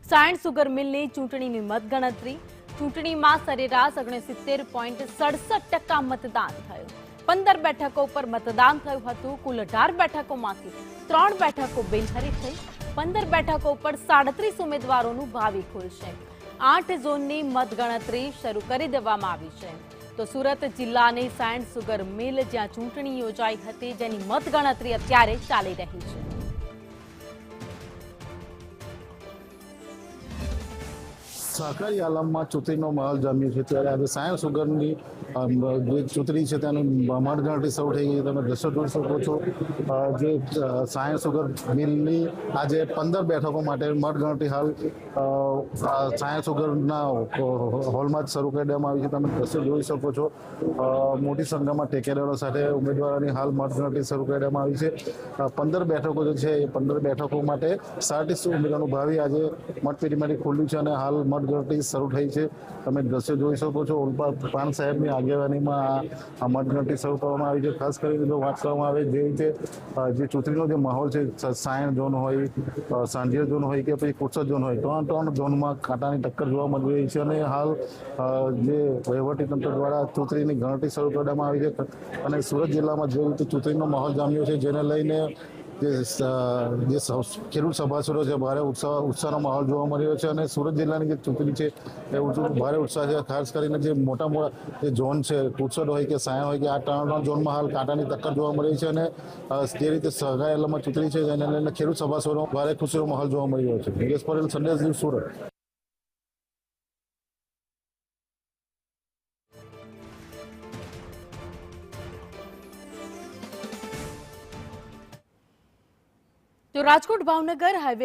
Sayan sugar મિલની ચૂંટણીની મતગણતરી. ચૂંટણીમાં સરેરાશ 69.67% મતદાન થયું. 15 બેઠકો પર મતદાન થયું હતું. કુલ 18 બેઠકોમાંથી 3 બેઠકો બિનહરીફ થઈ. 15 બેઠકો પર 37 ઉમેદવારોનું ભાવિ ખુલશે. 8 ઝોનની મતગણતરી શરૂ કરી દેવામાં આવી છે. તો સુરત જિલ્લાની સાયણ સુગર મિલ જ્યાં ચૂંટણી યોજાઈ હતી, જેની મતગણતરી અત્યારે ચાલી રહી છે. સહકારી આલમમાં ચૂંટણીનો માહોલ જામ્યો છે ત્યારે આજે સાયણ સુગરની જે ચૂંટણી છે તેની મતગણતરી શરૂ થઈ ગઈ. તમે દ્રશ્યો જોઈ શકો છો. જે સાયણ સુગર મિલની આજે 15 બેઠકો માટે મતગણતરી હાલ સાયણ સુગરના હોલમાં જ શરૂ કરી દેવામાં આવી છે. તમે દ્રશ્યો જોઈ શકો છો. મોટી સંખ્યામાં ટેકેદારો સાથે ઉમેદવારોની હાલ મતગણતરી શરૂ કરી દેવામાં આવી છે. 15 બેઠકો જે છે એ 15 બેઠકો માટે 37 ઉમેદવારોનું ભાવિ આજે મતપેટીમાંથી ખુલ્યું છે અને હાલ મતગણતરી શરૂ થઈ છે. તમે દ્રશ્યો જોઈ શકો છો. ઓલપાડ પાન સાહેબની આગેવાનીમાં આ મતગણતરી શરૂ કરવામાં આવી છે. ખાસ કરીને જો વાત કરવામાં આવે જે રીતે જે ચૂંટણીનો જે માહોલ છે, સાયણ ઝોન હોય, સાંઢિયા ઝોન હોય કે પછી કોચર ઝોન હોય, ત્રણ ઝોનમાં કાંટાની ટક્કર જોવા મળી રહી છે અને હાલ જે વહીવટીતંત્ર દ્વારા ચૂંટણીની ગણતરી શરૂ કરવામાં આવી છે અને સુરત જિલ્લામાં જે રીતે ચૂંટણીનો માહોલ જામ્યો છે, જેને લઈને જે ખેડૂત સભાસદો છે ભારે ઉત્સાહનો માહોલ જોવા મળી રહ્યો છે અને સુરત જિલ્લાની જે ચૂંટણી છે એ ભારે ઉત્સાહ છે. ખાસ કરીને જે મોટા જે ઝોન છે, કુચડ હોય કે સાયણ હોય કે આ ત્રણ ઝોનમાં હાલ કાંટાની ટક્કર જોવા મળી રહી છે અને જે રીતે સહકારી આલમમાં ચૂંટણી છે એને લઈને ખેડૂત સભાસદોનો ભારે ખુશીનો માહોલ જોવા મળી રહ્યો છે. નિલેશ પટેલ, સંદેશ ન્યૂઝ, સુરત. તો રાજકોટ ભાવનગર હાઈવે